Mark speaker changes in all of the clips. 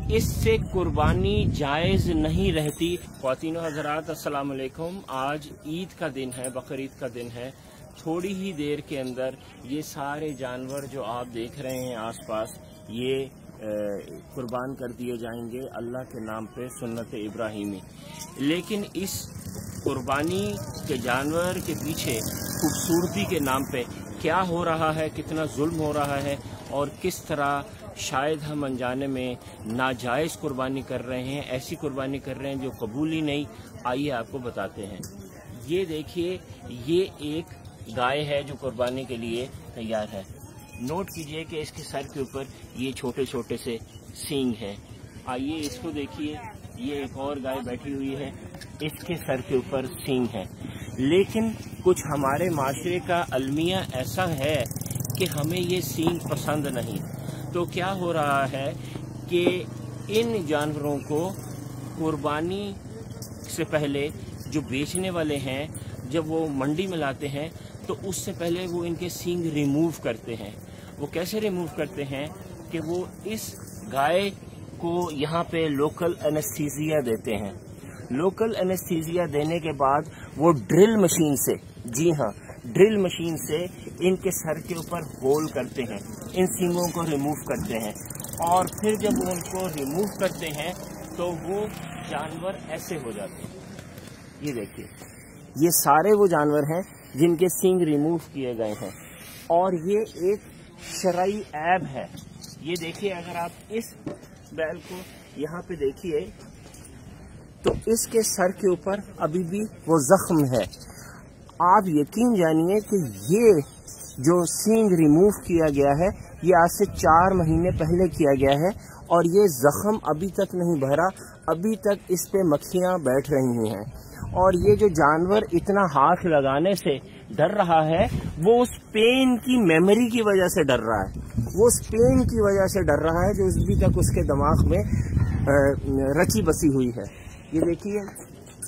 Speaker 1: इससे कुर्बानी जायज़ नहीं रहती। ख्वातीन हज़रात अस्सलाम वालेकुम। आज ईद का दिन है, बकरीद का दिन है। थोड़ी ही देर के अंदर ये सारे जानवर जो आप देख रहे हैं आसपास, ये कुर्बान कर दिए जाएंगे अल्लाह के नाम पे, सुन्नत इब्राहिमी। लेकिन इस कुर्बानी के जानवर के पीछे खूबसूरती के नाम पे क्या हो रहा है, कितना जुल्म हो रहा है और किस तरह शायद हम अनजाने में नाजायज़ कुर्बानी कर रहे हैं, ऐसी कुर्बानी कर रहे हैं जो कबूल ही नहीं। आइए आपको बताते हैं। ये देखिए, ये एक गाय है जो कुर्बानी के लिए तैयार है। नोट कीजिए कि इसके सर के ऊपर ये छोटे छोटे से सींग हैं। आइए इसको देखिए, ये एक और गाय बैठी हुई है, इसके सर के ऊपर सींग है। लेकिन कुछ हमारे माशरे का अलमिया ऐसा है कि हमें ये सींग पसंद नहीं। तो क्या हो रहा है कि इन जानवरों को कुर्बानी से पहले जो बेचने वाले हैं, जब वो मंडी में लाते हैं तो उससे पहले वो इनके सींग रिमूव करते हैं। वो कैसे रिमूव करते हैं कि वो इस गाय को यहाँ पे लोकल एनेस्थीसिया देते हैं। लोकल एनेस्थीसिया देने के बाद वो ड्रिल मशीन से, जी हाँ, ड्रिल मशीन से इनके सर के ऊपर होल करते हैं, इन सींगों को रिमूव करते हैं। और फिर जब वो उनको रिमूव करते हैं तो वो जानवर ऐसे हो जाते हैं। ये देखिए, ये सारे वो जानवर हैं जिनके सींग रिमूव किए गए हैं और ये एक शरई ऐब है। ये देखिए, अगर आप इस बैल को यहाँ पे देखिए तो इसके सर के ऊपर अभी भी वो जख्म है। आप यकीन जानिए कि ये जो सींग रिमूव किया गया है, ये आज से 4 महीने पहले किया गया है और ये जख्म अभी तक नहीं भरा, अभी तक इस पे मक्खियाँ बैठ रही हैं। और ये जो जानवर इतना हाथ लगाने से डर रहा है, वो उस पेन की मेमोरी की वजह से डर रहा है, वो उस पेन की वजह से डर रहा है जो अभी तक उसके दिमाग में रची बसी हुई है। ये देखिए,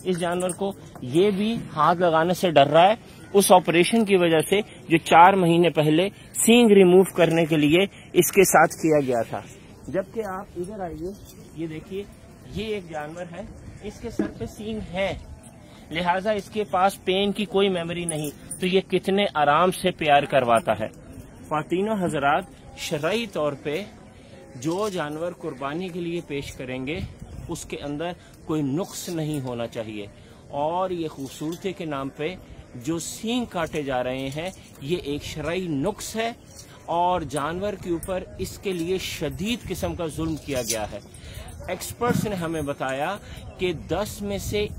Speaker 1: इस जानवर को ये भी हाथ लगाने से डर रहा है, उस ऑपरेशन की वजह से जो 4 महीने पहले सींग रिमूव करने के लिए इसके साथ किया गया था। जबकि आप इधर आइए, ये देखिए, ये एक जानवर है, इसके सर पे सींग है, लिहाजा इसके पास पेन की कोई मेमोरी नहीं। तो ये कितने आराम से प्यार करवाता है। ख्वातीनो हजरात, शरई तौर पे जो जानवर कुर्बानी के लिए पेश करेंगे उसके अंदर कोई नुक्स नहीं होना चाहिए। और ये खूबसूरती के नाम पे जो सींग काटे जा रहे हैं, ये एक शरई नुक्स है और जानवर के ऊपर इसके लिए शदीद किस्म का जुल्म किया गया है। एक्सपर्ट्स ने हमें बताया कि 10 में से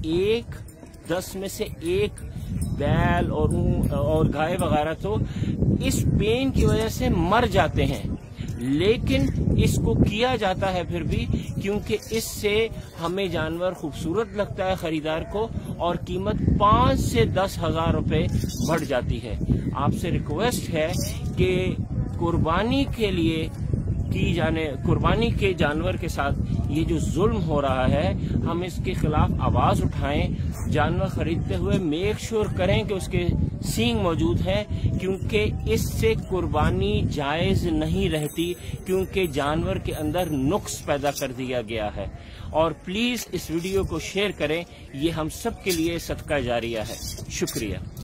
Speaker 1: एक बैल और गाय वगैरह तो इस पेन की वजह से मर जाते हैं, लेकिन इसको किया जाता है फिर भी, क्योंकि इससे हमें जानवर खूबसूरत लगता है खरीदार को और कीमत 5 से 10 हज़ार रुपये बढ़ जाती है। आपसे रिक्वेस्ट है कि कुर्बानी के जानवर के साथ ये जो जुल्म हो रहा है, हम इसके खिलाफ आवाज उठाएं। जानवर खरीदते हुए मेक श्योर करें कि उसके सींग मौजूद हैं, क्योंकि इससे कुर्बानी जायज नहीं रहती, क्योंकि जानवर के अंदर नुक्स पैदा कर दिया गया है। और प्लीज इस वीडियो को शेयर करें, ये हम सब के लिए सदका जारिया है। शुक्रिया।